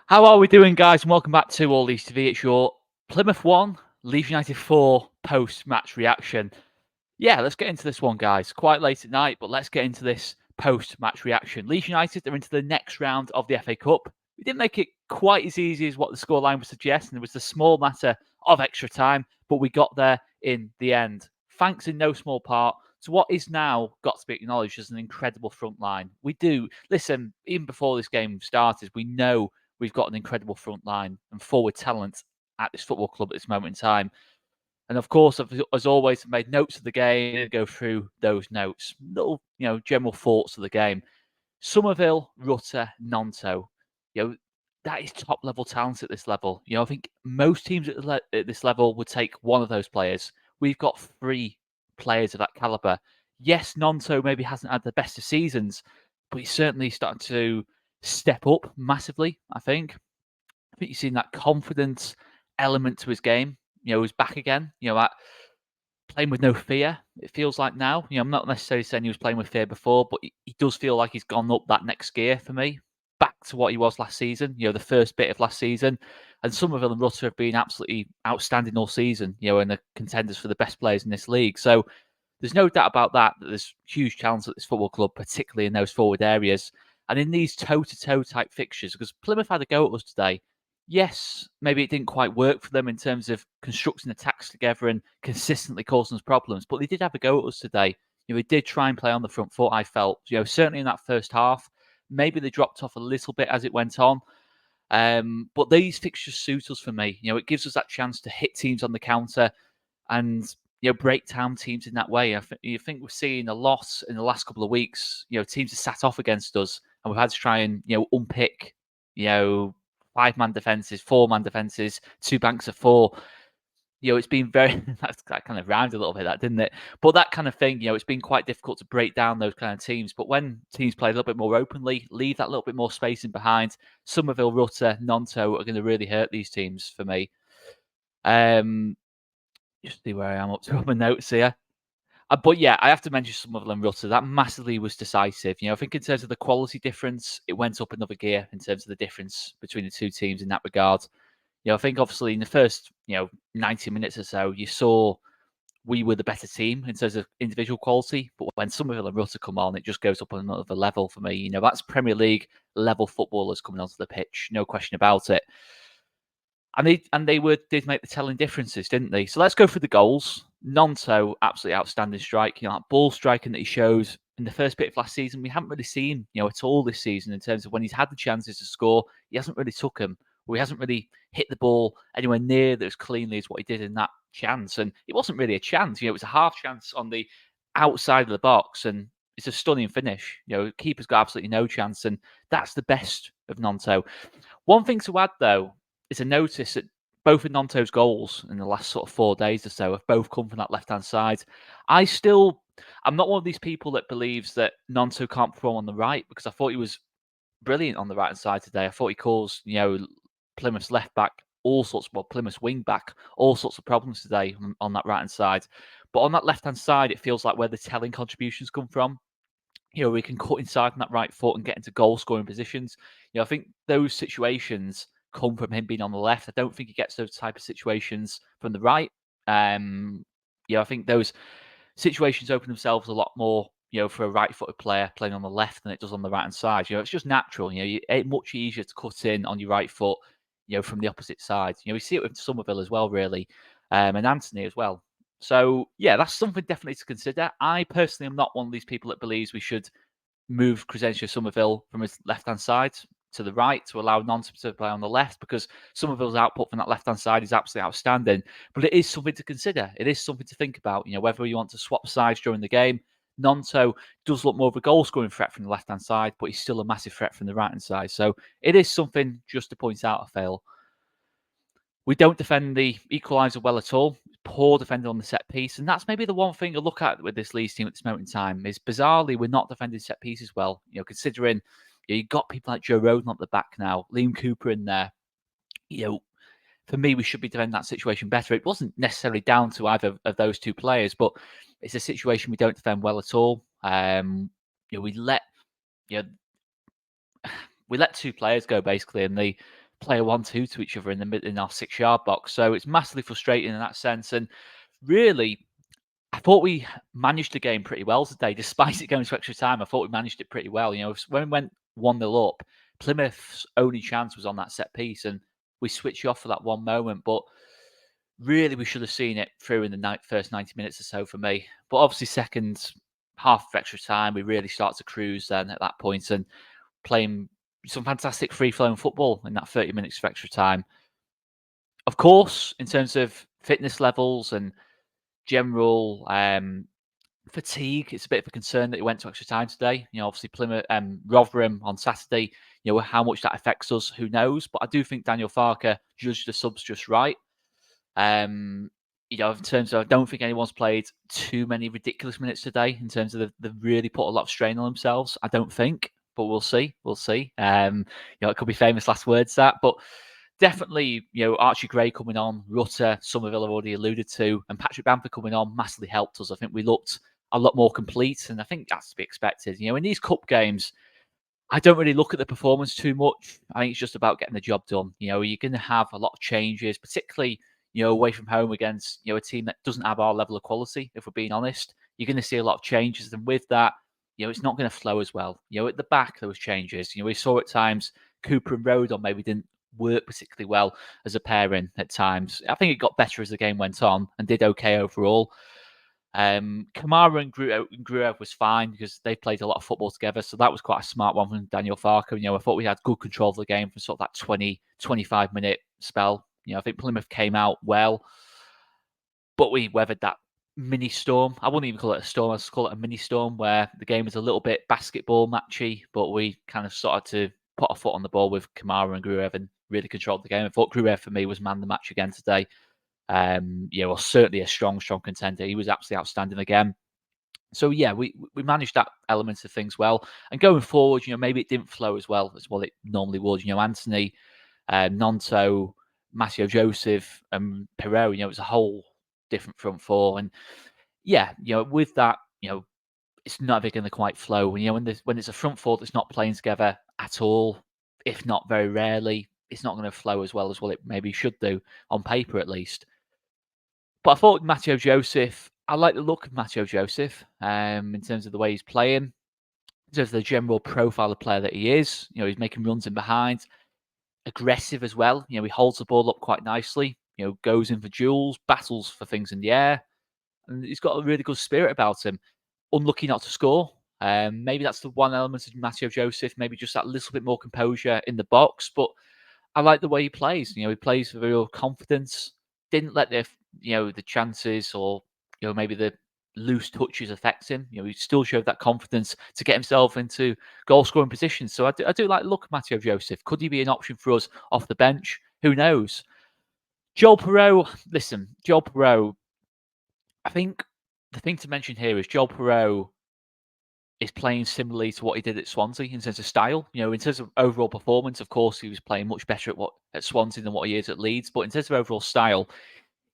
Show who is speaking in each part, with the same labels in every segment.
Speaker 1: How are we doing, guys? And welcome back to All Leeds TV. It's your Plymouth 1, Leeds United 4 post-match reaction. Yeah, let's get into this one, guys. Quite late at night, but let's get into this post-match reaction. Leeds United are into the next round of the FA Cup. We didn't make it quite as easy as what the scoreline would suggest, and it was the small matter of extra time, but we got there in the end. Thanks in no small part to what is now got to be acknowledged as an incredible front line. We do, listen, even before this game started, we know we've got an incredible front line and forward talent at this football club at this moment in time. And of course, as always, I've made notes of the game and go through those notes. Little, general thoughts of the game. Somerville, Rutter, Nonto. That is top level talent at this level. I think most teams at this level would take one of those players. We've got three players of that caliber. Yes, Nonto maybe hasn't had the best of seasons, but he's certainly starting to step up massively, I think. I think you've seen that confidence element to his game. He's back again. That playing with no fear. It feels like now. I'm not necessarily saying he was playing with fear before, but he does feel like he's gone up that next gear for me, back to what he was last season. The first bit of last season, and Somerville and Rutter have been absolutely outstanding all season. And the contenders for the best players in this league. So there's no doubt about that. That there's huge chance at this football club, particularly in those forward areas. And in these toe-to-toe type fixtures, because Plymouth had a go at us today. Yes, maybe it didn't quite work for them in terms of constructing attacks together and consistently causing us problems, but they did have a go at us today. They did try and play on the front foot, I felt. Certainly in that first half. Maybe they dropped off a little bit as it went on. But these fixtures suit us for me. It gives us that chance to hit teams on the counter and break down teams in that way. You think we're seeing a lot in the last couple of weeks. Teams have sat off against us, and we've had to try and unpick 5-man defenses, 4-man defenses, 2 banks of 4. It's been very that kind of rhymed a little bit, that didn't it? But that kind of thing, it's been quite difficult to break down those kind of teams. But when teams play a little bit more openly, leave that little bit more space in behind, Somerville, Rutter, Nonto are going to really hurt these teams for me. Just see where I am up to on my notes here. But yeah, I have to mention Somerville and Rutter. That massively was decisive. I think in terms of the quality difference, it went up another gear in terms of the difference between the two teams in that regard. I think obviously in the first, 90 minutes or so, you saw we were the better team in terms of individual quality. But when Somerville and Rutter come on, it just goes up on another level for me. That's Premier League level footballers coming onto the pitch, no question about it. And they did make the telling differences, didn't they? So let's go for the goals. Nonto, absolutely outstanding strike. That ball striking that he showed in the first bit of last season, we haven't really seen, at all this season in terms of when he's had the chances to score, he hasn't really took them. Or he hasn't really hit the ball anywhere near as cleanly as what he did in that chance. And it wasn't really a chance. It was a half chance on the outside of the box, and it's a stunning finish. Keeper's got absolutely no chance, and that's the best of Nonto. One thing to add, though, is a notice that both of Nonto's goals in the last sort of 4 days or so have both come from that left-hand side. I'm not one of these people that believes that Nonto can't perform on the right, because I thought he was brilliant on the right-hand side today. I thought he caused, Plymouth's left back Plymouth's wing back, all sorts of problems today on that right-hand side. But on that left-hand side, it feels like where the telling contributions come from. We can cut inside on that right foot and get into goal-scoring positions. I think those situations come from him being on the left. I don't think he gets those type of situations from the right. I think those situations open themselves a lot more, for a right-footed player playing on the left than it does on the right-hand side. It's just natural. It's much easier to cut in on your right foot, from the opposite side. We see it with Somerville as well, really, and Anthony as well. So, yeah, that's something definitely to consider. I personally am not one of these people that believes we should move Crescencio Somerville from his left-hand side to the right to allow Nonto to play on the left, because Somerville's output from that left-hand side is absolutely outstanding. But it is something to consider. It is something to think about, whether you want to swap sides during the game. Nonto does look more of a goal-scoring threat from the left-hand side, but he's still a massive threat from the right-hand side. So it is something just to point out, I feel. We don't defend the equaliser well at all. Poor defending on the set piece. And that's maybe the one thing to look at with this Leeds team at this moment in time is, bizarrely, we're not defending set pieces well. Considering you've got people like Joe Roden at the back now, Liam Cooper in there. For me, we should be defending that situation better. It wasn't necessarily down to either of those two players, but it's a situation we don't defend well at all. We let 2 players go, basically, and play a 1-2 to each other in our 6-yard box. So it's massively frustrating in that sense. And really, I thought we managed the game pretty well today, despite it going to extra time. I thought we managed it pretty well. When we went 1-0 up, Plymouth's only chance was on that set piece, and we switched off for that one moment. But really, we should have seen it through in the first 90 minutes or so for me. But obviously, second half of extra time, we really start to cruise then at that point and playing some fantastic free-flowing football in that 30 minutes of extra time. Of course, in terms of fitness levels and general fatigue, it's a bit of a concern that it went to extra time today. Obviously Plymouth, Rotherham on Saturday. How much that affects us, who knows? But I do think Daniel Farker judged the subs just right. In terms of, I don't think anyone's played too many ridiculous minutes today. In terms of they've really put a lot of strain on themselves. I don't think, but we'll see. We'll see. It could be famous last words that, but definitely, Archie Gray coming on, Rutter, Somerville I've already alluded to, and Patrick Bamford coming on massively helped us. I think we looked a lot more complete, and I think that's to be expected. In these cup games, I don't really look at the performance too much. I think it's just about getting the job done. You're going to have a lot of changes, particularly, away from home against, a team that doesn't have our level of quality, if we're being honest. You're going to see a lot of changes, and with that, it's not going to flow as well. At the back, there was changes. We saw at times Cooper and Rodon maybe didn't work particularly well as a pairing at times. I think it got better as the game went on and did okay overall. Kamara and Gruev was fine because they played a lot of football together, so that was quite a smart one from Daniel Farker. I thought we had good control of the game for sort of that 20, 25-minute spell. I think Plymouth came out well, but we weathered that mini storm. I wouldn't even call it a storm, I'd call it a mini storm, where the game was a little bit basketball matchy, but we kind of started to put our foot on the ball with Kamara and Gruev and really controlled the game. I thought Gruev, for me, was man the match again today. Certainly a strong contender. He was absolutely outstanding again. So yeah, we managed that element of things well. And going forward, maybe it didn't flow as well as what it normally would. Anthony, Nonto, Matteo Joseph, and Perot. It was a whole different front four. And yeah, with that, it's never going to quite flow. When it's a front four that's not playing together at all, if not very rarely, it's not going to flow as well as what it maybe should do on paper at least. But I thought Matteo Joseph, I like the look of Matteo Joseph in terms of the way he's playing, in terms of the general profile of player that he is. He's making runs in behind, aggressive as well. He holds the ball up quite nicely, goes in for duels, battles for things in the air. And he's got a really good spirit about him. Unlucky not to score. Maybe that's the one element of Matteo Joseph, maybe just that little bit more composure in the box. But I like the way he plays. He plays with real confidence. Didn't let the chances or maybe the loose touches affect him. He still showed that confidence to get himself into goal scoring positions. So I do like the look of Matteo Joseph. Could he be an option for us off the bench? Who knows? Joel Perreault. Listen, Joel Perreault. I think the thing to mention here is Joel Perreault is playing similarly to what he did at Swansea in terms of style. In terms of overall performance, of course, he was playing much better at Swansea than what he is at Leeds. But in terms of overall style,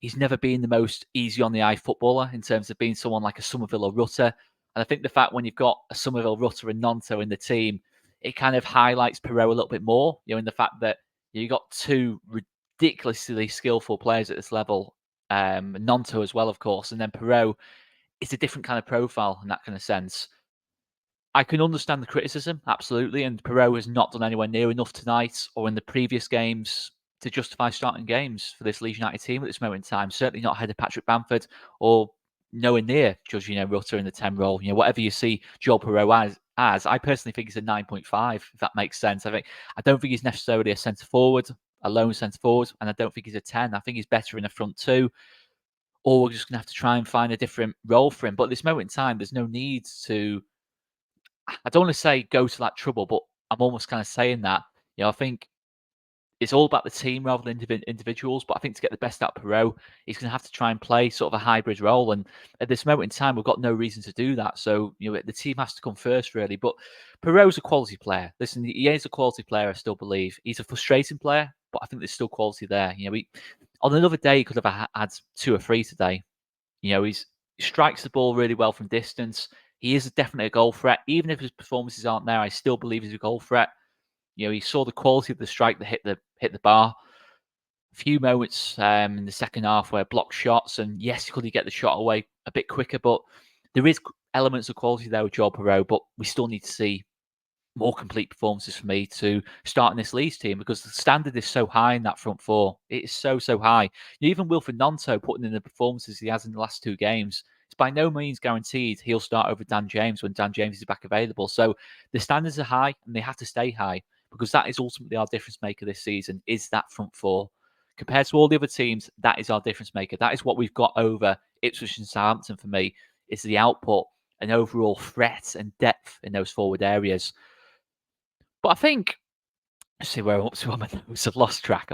Speaker 1: he's never been the most easy on the eye footballer in terms of being someone like a Somerville or Rutter. And I think the fact when you've got a Somerville, Rutter, and Nonto in the team, it kind of highlights Perreault a little bit more. In the fact that you got two ridiculously skillful players at this level, Nonto as well, of course, and then Perreault is a different kind of profile in that kind of sense. I can understand the criticism, absolutely, and Perreault has not done anywhere near enough tonight or in the previous games to justify starting games for this Leeds United team at this moment in time. Certainly not ahead of Patrick Bamford or nowhere near judging Rutter in the 10 role. Whatever you see Joel Perreault as, I personally think he's a 9.5, if that makes sense. I don't think he's necessarily a centre forward, a lone centre forward, and I don't think he's a 10. I think he's better in a front two, or we're just going to have to try and find a different role for him. But at this moment in time, there's no need to, I don't want to say go to that trouble, but I'm almost kind of saying that. I think it's all about the team rather than individuals. But I think to get the best out of Perreault, he's going to have to try and play sort of a hybrid role. And at this moment in time, we've got no reason to do that. So, the team has to come first, really. But Perreault's a quality player. Listen, he is a quality player, I still believe. He's a frustrating player, but I think there's still quality there. On another day, he could have had 2 or 3 today. He strikes the ball really well from distance. He is definitely a goal threat. Even if his performances aren't there, I still believe he's a goal threat. He saw the quality of the strike that hit the bar. A few moments in the second half where blocked shots, and yes, could he get the shot away a bit quicker? But there is elements of quality there with Joel Perreault, but we still need to see more complete performances for me to start in this Leeds team because the standard is so high in that front four. It is so high. Even Wilfred Gnonto putting in the performances he has in the last 2 games, it's by no means guaranteed he'll start over Dan James when Dan James is back available. So the standards are high and they have to stay high because that is ultimately our difference maker this season, is that front four. Compared to all the other teams, that is our difference maker. That is what we've got over Ipswich and Southampton for me, is the output and overall threat and depth in those forward areas. But I think, let's see where I'm up to on my notes. I've lost track.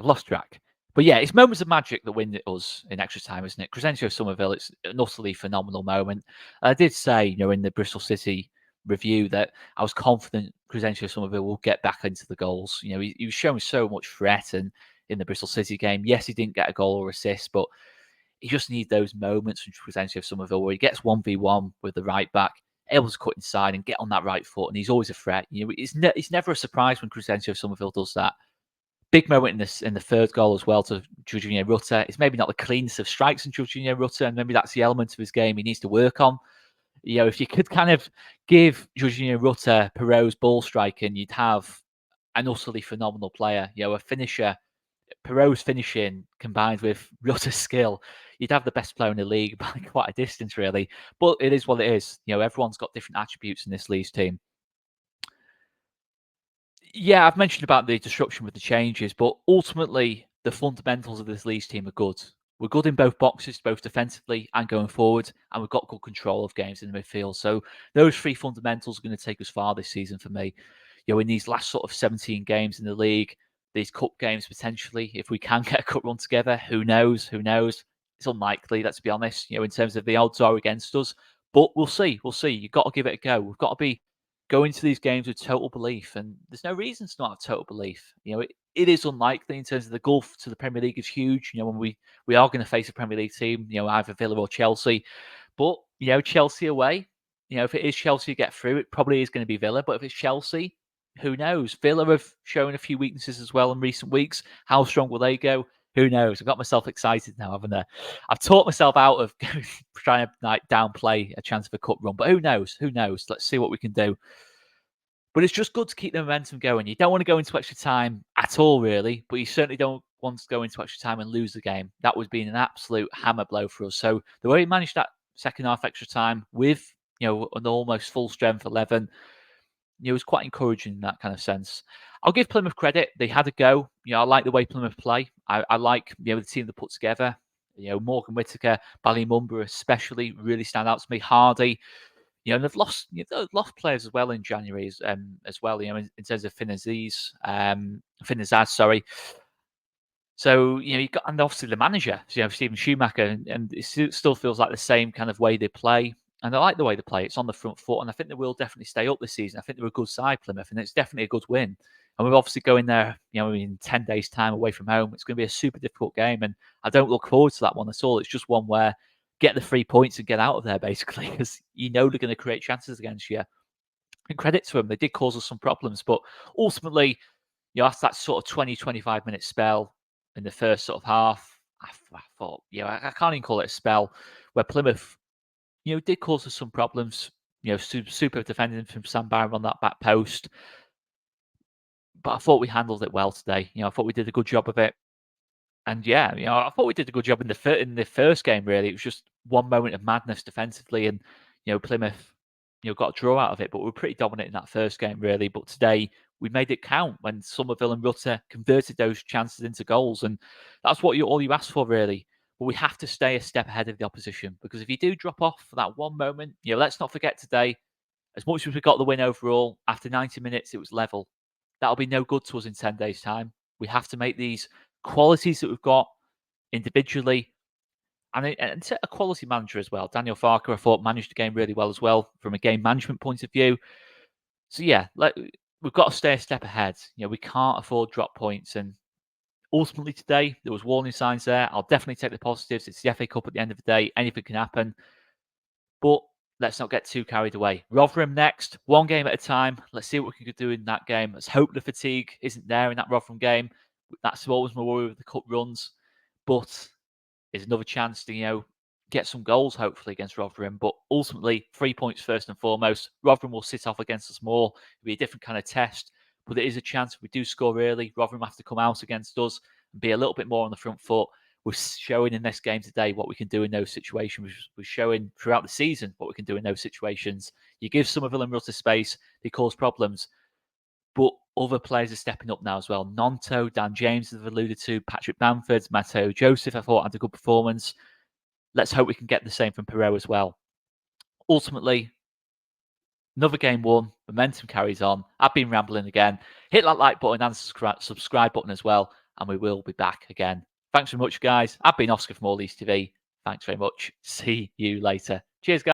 Speaker 1: But yeah, it's moments of magic that win us in extra time, isn't it? Crescencio Somerville, it's an utterly phenomenal moment. I did say, in the Bristol City review that I was confident Crescencio Somerville will get back into the goals. He was showing so much threat and in the Bristol City game. Yes, he didn't get a goal or assist, but he just needs those moments from Crescencio Somerville where he gets 1v1 with the right back, able to cut inside and get on that right foot, and he's always a threat. It's never a surprise when Crescencio Somerville does that. Big moment in the third goal as well to Jorginho Rutter. It's maybe not the cleanest of strikes in Jorginho Rutter, and maybe that's the element of his game he needs to work on. If you could kind of give Jorginho Rutter Perreault's ball striking, you'd have an utterly phenomenal player. A finisher. Perreault's finishing combined with Rutter's skill, you'd have the best player in the league by quite a distance, really. But it is what it is. Everyone's got different attributes in this Leeds team. Yeah, I've mentioned about the disruption with the changes, but ultimately, the fundamentals of this Leeds team are good. We're good in both boxes, both defensively and going forward, and we've got good control of games in the midfield. So those 3 fundamentals are going to take us far this season for me. In these last sort of 17 games in the league, these cup games potentially, if we can get a cup run together, who knows? It's unlikely, let's be honest, in terms of the odds are against us. But we'll see. You've got to give it a go. We've got to be go into these games with total belief, and there's no reason to not have total belief. It is unlikely in terms of the gulf to the Premier League is huge. When we are going to face a Premier League team, either Villa or Chelsea, but Chelsea away, if it is Chelsea get through, it probably is going to be Villa. But if it's Chelsea, who knows? Villa have shown a few weaknesses as well in recent weeks. How strong will they go? Who knows? I've got myself excited now, haven't I? I've taught myself out of trying to downplay a chance of a cup run, but who knows? Let's see what we can do. But it's just good to keep the momentum going. You don't want to go into extra time at all, really, but you certainly don't want to go into extra time and lose the game. That would be an absolute hammer blow for us. So the way we managed that second half extra time with an almost full strength 11, it was quite encouraging in that kind of sense. I'll give Plymouth credit. They had a go. I like the way Plymouth play. I like the team they put together. Morgan Whittaker, Ballymumba especially really stand out to me. Hardy. And they've lost players as well in January as well. In terms of Finazaz, sorry. So you got, and obviously the manager, Stephen Schumacher, and it still feels like the same kind of way they play. And I like the way they play. It's on the front foot, and I think they will definitely stay up this season. I think they're a good side, Plymouth, and it's definitely a good win. And we're obviously going there, in 10 days' time away from home. It's going to be a super difficult game, and I don't look forward to that one at all. It's just one where get the 3 points and get out of there, basically, because they're going to create chances against you. And credit to them, they did cause us some problems, but ultimately, after that sort of 20, 25 minute spell in the first sort of half, I thought, I can't even call it a spell, where Plymouth, did cause us some problems. Super defending from Sam Barron on that back post. But I thought we handled it well today. I thought we did a good job of it. And yeah, I thought we did a good job in the first game. Really, it was just one moment of madness defensively, and Plymouth, got a draw out of it. But we were pretty dominant in that first game, really. But today we made it count when Somerville and Rutter converted those chances into goals, and that's what all you ask for, really. But we have to stay a step ahead of the opposition, because if you do drop off for that one moment, let's not forget today. As much as we got the win overall, after 90 minutes it was level. That'll be no good to us in 10 days' time. We have to make these qualities that we've got individually, and a quality manager as well. Daniel Farker, I thought, managed the game really well as well from a game management point of view. So yeah, we've got to stay a step ahead. We can't afford drop points, and ultimately today there was warning signs there. I'll definitely take the positives. It's the FA Cup at the end of the day. Anything can happen. But let's not get too carried away. Rotherham next, one game at a time. Let's see what we can do in that game. Let's hope the fatigue isn't there in that Rotherham game. That's always my worry with the cup runs. But it's another chance to, get some goals, hopefully, against Rotherham. But ultimately, 3 points first and foremost. Rotherham will sit off against us more. It'll be a different kind of test. But there is a chance if we do score early, Rotherham have to come out against us and be a little bit more on the front foot. We're showing in this game today what we can do in those situations. We're showing throughout the season what we can do in those situations. You give Somerville and Rutter space, they cause problems. But other players are stepping up now as well. Nonto, Dan James, as I've alluded to, Patrick Bamford, Matteo Joseph, I thought had a good performance. Let's hope we can get the same from Perot as well. Ultimately, another game won. Momentum carries on. I've been rambling again. Hit that like button and subscribe button as well. And we will be back again. Thanks very much, guys. I've been Oscar from All Leeds TV. Thanks very much. See you later. Cheers, guys.